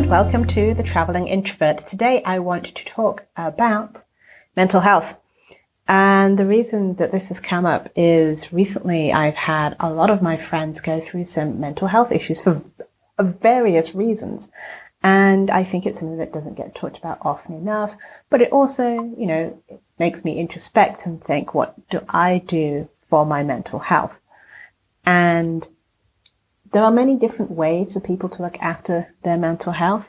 welcome to the Traveling Introvert. Today I want to talk about mental health. And the reason that this has come up is recently I've had a lot of my friends go through some mental health issues for various reasons. And I think it's something that doesn't get talked about often enough. But it also, it makes me introspect and think, what do I do for my mental health? And there are many different ways for people to look after their mental health.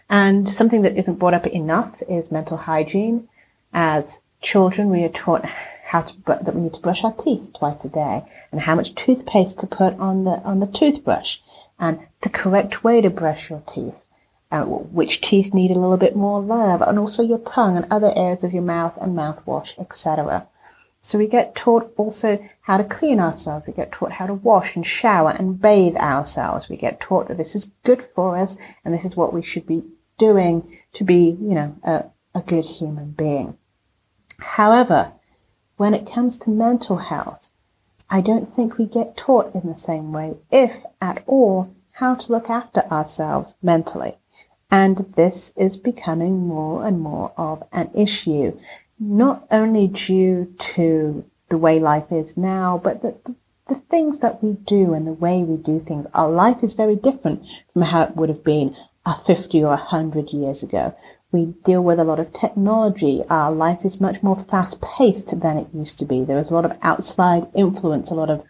And something that isn't brought up enough is mental hygiene. As children, we are taught that we need to brush our teeth twice a day, and how much toothpaste to put on the toothbrush, and the correct way to brush your teeth, which teeth need a little bit more love, and also your tongue and other areas of your mouth and mouthwash, etc. So we get taught also how to clean ourselves. We get taught how to wash and shower and bathe ourselves. We get taught that this is good for us and this is what we should be doing to be, a good human being. However, when it comes to mental health, I don't think we get taught in the same way, if at all, how to look after ourselves mentally. And this is becoming more and more of an issue. Not only due to the way life is now, but the things that we do and the way we do things. Our life is very different from how it would have been 50 or 100 years ago. We deal with a lot of technology. Our life is much more fast-paced than it used to be. There is a lot of outside influence, a lot of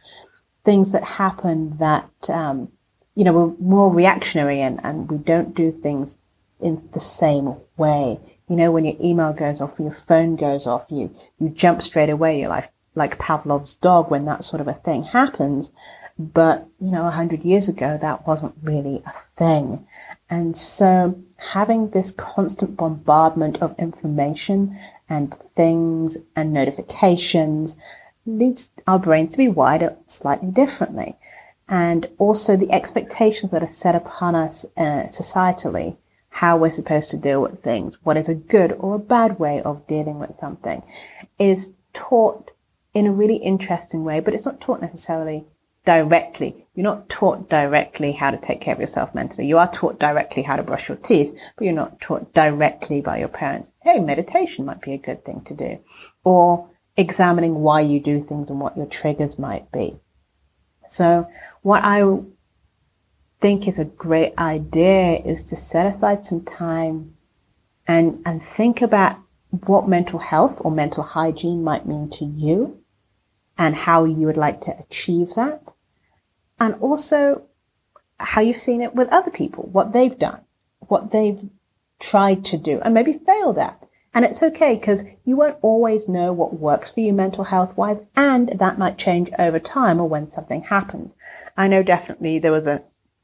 things that happen that, we're more reactionary and we don't do things in the same way. When your email goes off or your phone goes off, you jump straight away. You're like Pavlov's dog when that sort of a thing happens. But, 100 years ago, that wasn't really a thing. And so having this constant bombardment of information and things and notifications leads our brains to be wired up slightly differently. And also the expectations that are set upon us societally, how we're supposed to deal with things, what is a good or a bad way of dealing with something, is taught in a really interesting way, but it's not taught necessarily directly. You're not taught directly how to take care of yourself mentally. You are taught directly how to brush your teeth, but you're not taught directly by your parents. Hey, meditation might be a good thing to do, or examining why you do things and what your triggers might be. So what I think is a great idea is to set aside some time and think about what mental health or mental hygiene might mean to you and how you would like to achieve that, and also how you've seen it with other people, what they've done, what they've tried to do and maybe failed at. And it's okay, because you won't always know what works for you mental health wise, and that might change over time or when something happens. I know definitely there was an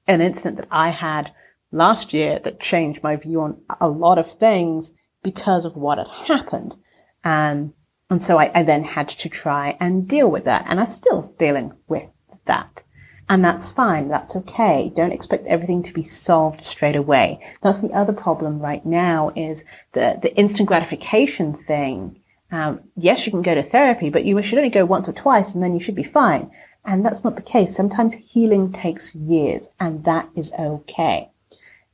incident that I had last year that changed my view on a lot of things because of what had happened. And so I then had to try and deal with that. And I'm still dealing with that. And that's fine. That's okay. Don't expect everything to be solved straight away. That's the other problem right now, is the instant gratification thing. Yes, you can go to therapy, but you should only go once or twice and then you should be fine. And that's not the case. Sometimes healing takes years, and that is okay.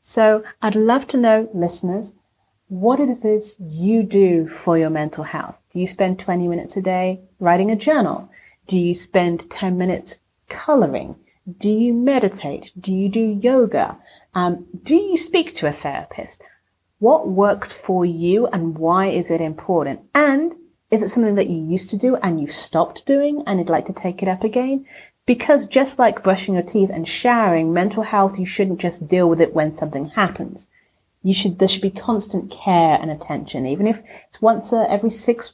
So I'd love to know, listeners, what it is you do for your mental health. Do you spend 20 minutes a day writing a journal? Do you spend 10 minutes coloring? Do you meditate? Do you do yoga? Do you speak to a therapist? What works for you and why is it important? And is it something that you used to do and you've stopped doing and you'd like to take it up again? Because just like brushing your teeth and showering, mental health, you shouldn't just deal with it when something happens. There should be constant care and attention, even if it's once every 6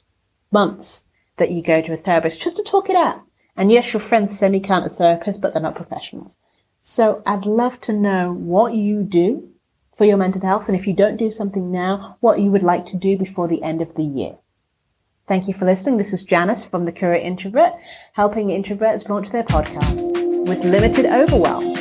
months that you go to a therapist just to talk it out. And yes, your friends semi-count as therapists, but they're not professionals. So I'd love to know what you do for your mental health, and if you don't do something now, what you would like to do before the end of the year. Thank you for listening. This is Janice from the Traveling Introvert, helping introverts launch their podcast with limited overwhelm.